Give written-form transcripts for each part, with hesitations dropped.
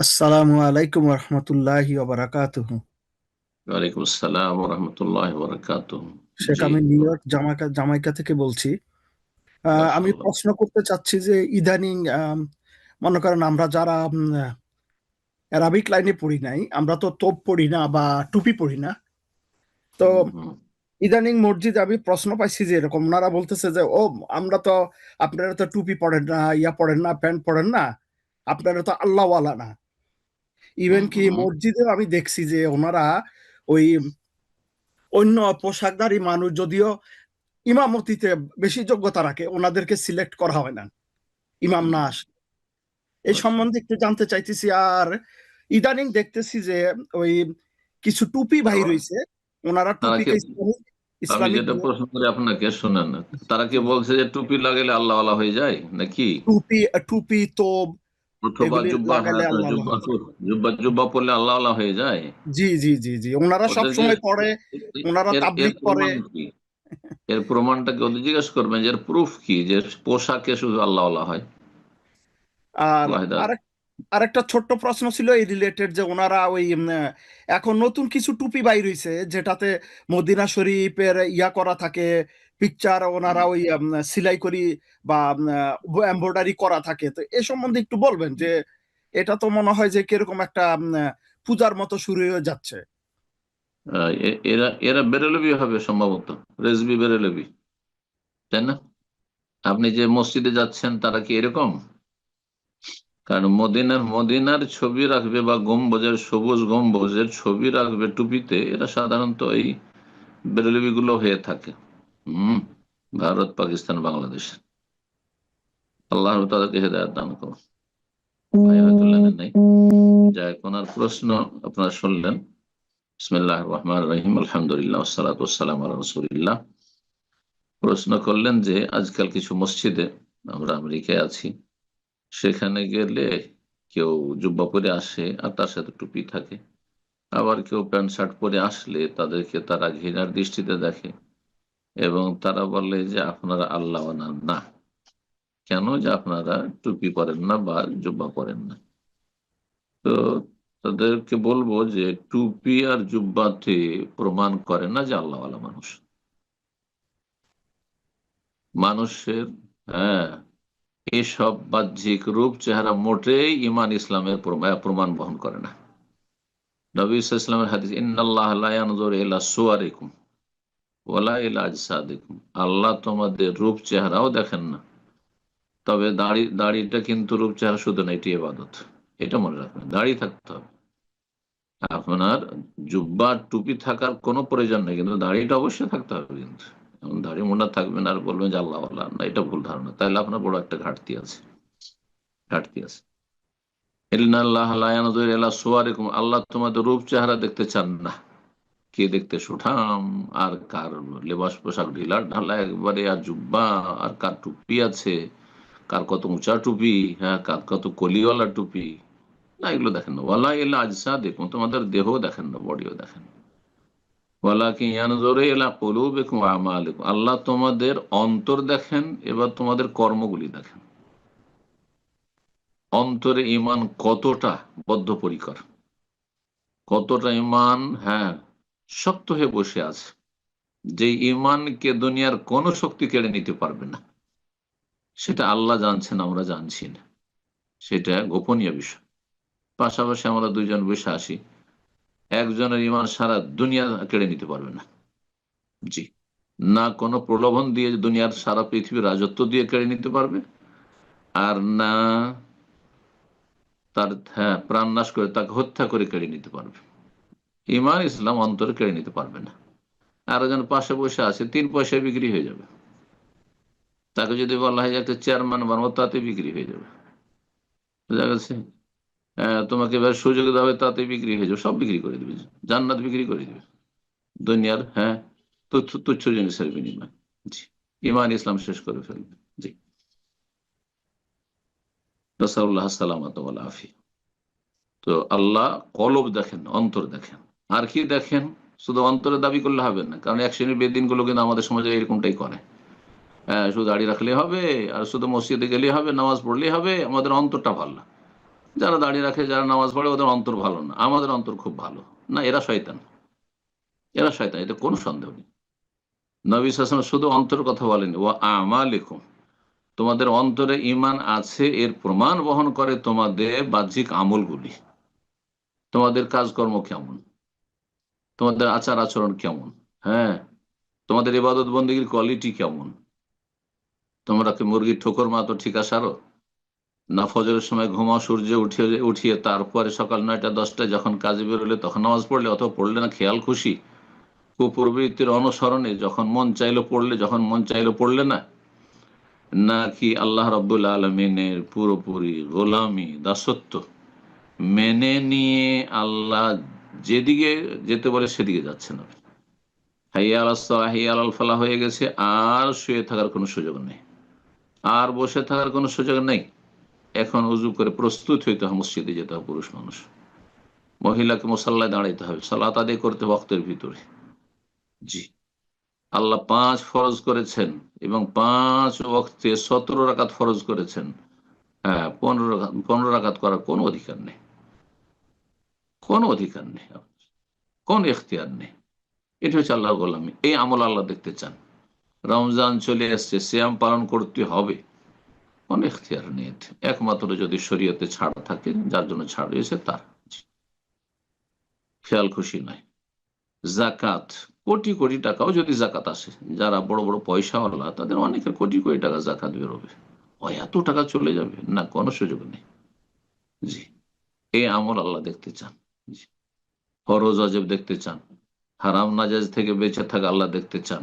আসসালামু আলাইকুম রহমতুল্লাহি ওবারাকাতুহু। ওয়ালাইকুম আসসালাম রহমতুল্লাহ বরকাতুহ। শেখ জি, আমি নিউ ইয়র্ক জামাইকা থেকে বলছি। আমি মাশাআল্লাহ। প্রশ্ন করতে চাচ্ছি যে ইদানিং মনে করেন আমরা যারা অ্যারাবিক লাইনে পড়ি নাই, আমরা তো তোপ পড়ি না বা টুপি পড়ি না। তো হুম, হুম, ইদানিং মসজিদে আমি প্রশ্ন পাইছি যে এরকম ওনারা বলতেছে যে আমরা তো, আপনারা তো টুপি পড়েন না, পড়েন না, প্যান্ট পড়েন না, আপনারা তো আল্লাহওয়ালা না। ইভেন হুম, কি হুম। মসজিদেও আমি দেখছি যে ওনারা ওই অন্য পোশাকধারী মানুষ যদিও ইমামতিতে বেশি যোগ্যতা রাখে, ওনাদেরকে সিলেক্ট করা হয় না ইমাম হুম, না আসলে। এই আচ্ছা। সম্বন্ধে একটু জানতে চাইতেছি। আর ইদানিং দেখতেছি যে ওই কিছু টুপি ভাই রয়েছে, ওনারা তারা কি, টুপিকে ইসলামিক আমি ইসলামিক যেটা প্রশ্ন করি আপনাকে শুনেন, তারা কি বলছে যে টুপি লাগাইলে আল্লাহ হয়ে যায় নাকি? টুপি টুপি তো অথবা এগুলি জুব্বা, লাগাইলে হ্যাঁ, আল্লাহ জুব্বা হয়ে যায়। জুব্বা জুব্বা পরলে আল্লাহ হয়ে যায়? জি জি জি জি, ওনারা সব ওদেরকে সময় পড়ে, ওনারা এর এর তাবলিগ করে। প্রমাণ কি? এর প্রমাণটা কি ওদের জিজ্ঞেস করবেন যে এর প্রুফ কি যে পোশাকে শুধু আল্লাহ হয়? আর ওয়াহিদা। আরেক আরেকটা ছোট্ট প্রশ্ন ছিল এই রিলেটেড যে ওনারা ওই এখন নতুন কিছু টুপি বাই রইছে যেটাতে মদিনা শরীফের ইয়া করা থাকে, পিকচার ওনারা ওই সেলাই করি বা এমব্রয়ডারি করা থাকে। তো এ সম্বন্ধে একটু বলবেন যে এটা তো মনে হয় যে কিরকম একটা পূজার মতো শুরু হয়ে যাচ্ছে। এরা এরা বেরেলবি হবে সম্ভবত, রেজবি বেরেলবি, তাই না? আপনি যে মসজিদে যাচ্ছেন তারা কি এরকম? কারণ মদিনার ছবি রাখবে বা গম্বুজের, সবুজ গম্বুজের ছবি রাখবে টুপিতে, এরা সাধারণত এই বেরেলবি গুলো হয়ে থাকে। হম। ভারত, পাকিস্তান, বাংলাদেশ। আল্লাহ তাদেরকে হেদায়েত দান করুন। ভাই হয়তো লাইনে নেই। যাই হোক, ওনার প্রশ্ন আপনারা শুনলেন। বিসমিল্লাহির রহমানির রহিম, আলহামদুলিল্লাহ, ওয়াসসালাতু ওয়াসসালামু আলা রাসূলিল্লাহ। প্রশ্ন করলেন যে আজকাল কিছু মসজিদে, আমরা আমেরিকায় আছি, সেখানে গেলে কেউ জুব্বা পরে আসে আর তার সাথে টুপি থাকে। আবার কেউ প্যান্ট শার্ট পরে আসলে তাদেরকে তারা ঘৃণার দৃষ্টিতে দেখে এবং তারা বলে যে আপনারা আল্লাহ না। কেন যে আপনারা টুপি পরেন না বা জুব্বা পরেন না? তো তাদেরকে বলবো যে টুপি আর জুব্বাতে প্রমাণ করে না যে আল্লাহওয়ালা মানুষ। মানুষের, হ্যাঁ, এসব বাহ্যিক রূপ চেহারা মোটেই ইমান ইসলামের প্রমাণ বহন করে না। নবী সাল্লাল্লাহু আলাইহি ওয়াসাল্লামের হাদিস, ইন্নাল্লাহ লা ইয়ানজুরু ইলা সুওয়ারিকুম ওয়ালা ইলা আজসাদিকুম। আল্লাহ তোমাদের রূপ চেহারাও দেখেন না, তবে দাড়িটা কিন্তু রূপ চেহারা শুধু না, এটি ইবাদত। এটা মনে রাখবেন, দাড়ি থাকতে হবে। আপনার জুব্বা টুপি থাকার কোনো প্রয়োজন নেই, কিন্তু দাড়িটা অবশ্যই থাকতে হবে। কিন্তু এমন দাড়ি মোটা থাকবেন আর বলবেন যে আল্লাহ আল্লাহ না, এটা ভুল ধারণা। তাহলে আপনার বড় একটা ঘাটতি আছে। আল্লাহ তোমাদের রূপ চেহারা দেখতে চান না। কে দেখতে সুঠাম, আর কার লেবাস পোশাক ঢিলা ঢালা একবারে, আর জুব্বা, আর কার টুপি আছে, কার কত উঁচা টুপি, হ্যাঁ, কার কত কলিওয়ালা টুপি, না, এগুলো দেখেন না। ওয়ালা এলা আজসা দেখুন, তোমাদের দেহ দেখেন না, বডিও দেখেন। ওয়ালা কি ইয়ানজুরু ইলা কুলুবিকুম ওয়া আমালিকুম, আল্লাহ তোমাদের অন্তর দেখেন, এবার তোমাদের কর্মগুলি দেখেন। অন্তরে ইমান কতটা বদ্ধপরিকর, কতটা ইমান, হ্যাঁ, শক্ত হয়ে বসে আছে, যে ইমানকে দুনিয়ার কোন শক্তি কেড়ে নিতে পারবে না। সেটা আল্লাহ জানছেন, আমরা জানছি না, সেটা গোপনীয় বিষয়। পাশাপাশি আমরা দুইজন বসে আসি, একজনের ইমান সারা দুনিয়া কেড়ে নিতে পারবে না। জি। না কোনো প্রলোভন দিয়ে দুনিয়ার সারা পৃথিবীর রাজত্ব দিয়ে কেড়ে নিতে পারবে, আর না তার, হ্যাঁ, প্রাণ নাশ করে তাকে হত্যা করে কেড়ে নিতে পারবে। ইমান ইসলাম অন্তরে কেড়ে নিতে পারবে না। আর একজন পাশে বসে আছে, 3 পয়সায় বিক্রি হয়ে যাবে। তাকে যদি বলা হয় যে একটা চেয়ারম্যান বানাবো, তাতে বিক্রি হয়ে যাবে। বুঝা গেছে? তোমাকে এবার সুযোগ দেওয়া হবে, তাতে বিক্রি হয়ে যাবে, সব বিক্রি করে দিবে, জান্নাত বিক্রি করে দিবে দুনিয়ার, হ্যাঁ, তুচ্ছ তুচ্ছ জিনিসের বিনিময়। জি। ইমান ইসলাম শেষ করে ফেলবে। জি। নসারুল্লাহ সালামাত ওয়াল আফিয়া। তো আল্লাহ কলব দেখেন, অন্তর দেখেন। আর কি দেখেন? শুধু অন্তরে দাবি করলে হবে না, কারণ এক শ্রেণীর বেদিন গুলো কিন্তু আমাদের সমাজে এরকমটাই করে। হ্যাঁ, শুধু দাড়ি রাখলে হবে, আর শুধু মসজিদে গেলে হবে, নামাজ পড়লেই হবে, আমাদের অন্তরটা ভালো না। যারা দাঁড়িয়ে রাখে, যারা নামাজ পড়ে, ওদের অন্তর ভালো না, আমাদের অন্তর খুব ভালো না, এরা শয়তান, এরা শয়তান, এতে কোনো সন্দেহ নেই। নবী সাল্লাল্লাহু আলাইহি ওয়াসাল্লাম শুধু অন্তরের কথা বলেন, ও আমালিকুম, তোমাদের অন্তরে ঈমান আছে এর প্রমাণ বহন করে তোমাদের বাহ্যিক আমলগুলি। তোমাদের কাজকর্ম কেমন, তোমাদের আচার আচরণ কেমন, হ্যাঁ, তোমাদের ইবাদত বন্দেগীর কোয়ালিটি কেমন। তোমরা কি মুরগির ঠোকর মাতো ঠিক আসারো, না ফজরের সময় ঘুমাও সূর্য উঠিয়ে উঠিয়ে তারপরে সকাল 9টা-10টায় যখন কাজে বেরোলে তখন নামাজ পড়লে, অথবা পড়লে না খেয়াল খুশি কুপ্রবৃত্তির অনুসরণে, যখন মন চাইলো পড়লে, যখন মন চাইলো পড়লে না, নাকি আল্লাহ রাব্বুল আলমিনের পুরোপুরি গোলামি দাসত্ব মেনে নিয়ে আল্লাহ যেদিকে যেতে বলে সেদিকে যাচ্ছে না। হাইয়া আলাস সালাহ হাইয়া আলাল ফালাহ হয়ে গেছে, আর শুয়ে থাকার কোনো সুযোগ নেই, আর বসে থাকার কোনো সুযোগ নেই। এখন উজু করে প্রস্তুত হইতে হবে, মসজিদে যেতে হবে পুরুষ মানুষ, মহিলাকে মুসাল্লায় দাঁড়াইতে হবে, সালাত আদায় করতে ওয়াক্তের ভিতরে। জি, আল্লাহ 5 ফরজ করেছেন এবং 5 ওয়াক্তে 17 রাকাত ফরজ করেছেন। হ্যাঁ, 15 রাকাত করার কোনো অধিকার নেই, কোনো অধিকার নেই, কোন এখতিয়ার নেই। এটা হচ্ছে আল্লাহর গোলামি। এই আমল আল্লাহ দেখতে চান। রমজান চলে আসছে, সিয়াম পালন করতে হবে, কোন এখতিয়ার নেই। একমাত্র যদি শরীয়তে ছাড় থাকে, যার জন্য ছাড় রয়েছে তার। খেয়াল খুশি নয়। জাকাত, কোটি কোটি টাকাও যদি জাকাত আসে, যারা বড় বড় পয়সাওয়ালা তাদের অনেকের কোটি কোটি টাকা জাকাত বেরোবে, ও এত টাকা চলে যাবে না, কোনো সুযোগ নেই। জি, এই আমল আল্লাহ দেখতে চান। জি, ফরজ ওয়াজিব দেখতে চান, হারাম নাজায়েজ থেকে বেঁচে থাকা আল্লাহ দেখতে চান।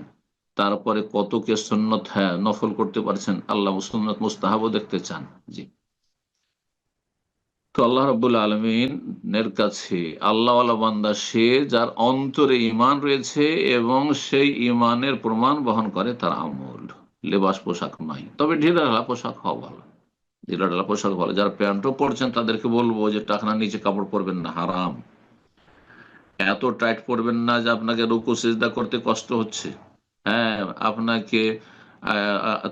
তারপরে কত কে সুন্নত, হ্যাঁ, নফল করতে পারছেন, আল্লাহ সুন্নত মুস্তাহাবও দেখতে চান। জি, তো আল্লাহ রাব্বুল আলমিনের কাছে আল্লাহওয়ালা বান্দা সে যার অন্তরে ঈমান রয়েছে এবং সেই ঈমানের প্রমাণ বহন করে তার আমল। লেবাস পোশাক নয়, তবে ঢিলাঢালা পোশাক হওয়া ভালো, ঢিলাঢালা পোশাক ভালো। যারা প্যান্টও পরছেন তাদেরকে বলবো যে টাকনার নিচে কাপড় পরবেন না, হারাম। এত টাইট পরবেন না যে আপনাকে রুকু সিজদা করতে কষ্ট হচ্ছে, হ্যাঁ, আপনাকে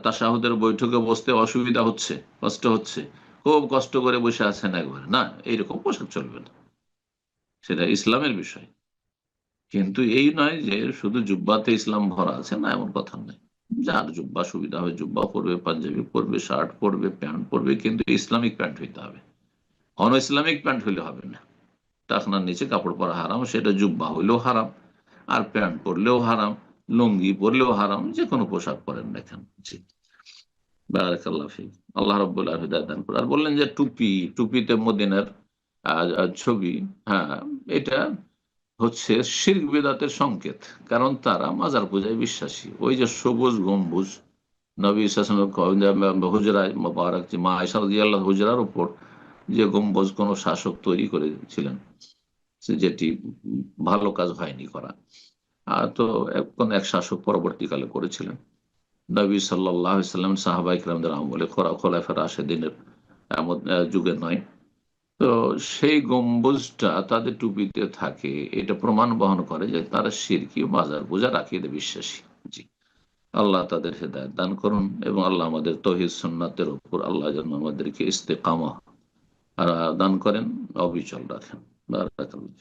তাশাহুদের বৈঠকে বসতে অসুবিধা হচ্ছে, কষ্ট হচ্ছে, খুব কষ্ট করে বসে আছেন একবারে, না, এইরকম পোশাক চলবে না। সেটা ইসলামের বিষয়, কিন্তু এই নয় যে শুধু জুব্বাতে ইসলাম ভরা আছে, না, এমন কথা নয়। যার জুব্বা সুবিধা হয় জুব্বা পরবে, পাঞ্জাবি পরবে, শার্ট পরবে, প্যান্ট পরবে, কিন্তু ইসলামিক প্যান্ট হইতে হবে, অন ইসলামিক প্যান্ট হইলে হবে না। টাকনার নিচে কাপড় পরা হারাম, সেটা জুব্বা হইলেও হারাম, আর প্যান্ট পরলেও হারাম, লুঙ্গি পরলেও হারাম, যে কোনো পোশাক পরেন না কেন। জি, বারাকাল্লাহ ফিক। আল্লাহ রাব্বুল আলামিন হিদায়াত দান করুন। আর বললেন যে টুপি, টুপিতে মদিনার ছবি, হ্যাঁ, এটা হচ্ছে শিরক বিদআতের সংকেত, কারণ তারা মাজার পূজায় বিশ্বাসী। ওই যে সবুজ গম্বুজ, নবী সাল্লাল্লাহু আলাইহি ওয়াসাল্লাম হুজরায় মুবারক, যে মা আয়েশা রাদিয়াল্লাহু হুজরার উপর যে গম্বুজ কোন শাসক তৈরি করেছিলেন, যেটি ভালো কাজ হয়নি করা, তো কোন এক শাসক পরবর্তীকালে করেছিলেন, নবী সাল্লাল্লাহু আলাইহি ওয়াসাল্লাম সাহাবায়ে কিরামদের আমলে, খোলাফায়ে রাশেদিনের যুগে নয়। তো সেই গম্বুজটা তাদের টুপিতে থাকে, এটা প্রমাণ বহন করে যে তারা শিরকি মাজার পূজা আকিদা বিশ্বাসী। জি, আল্লাহ তাদের হেদায়েত দান করুন এবং আল্লাহ আমাদের তৌহিদ সুন্নাতের উপর আল্লাহ যেন আমাদেরকে ইস্তেকামা দান করেন, অবিচল রাখেন। বারাকাল্লাহ।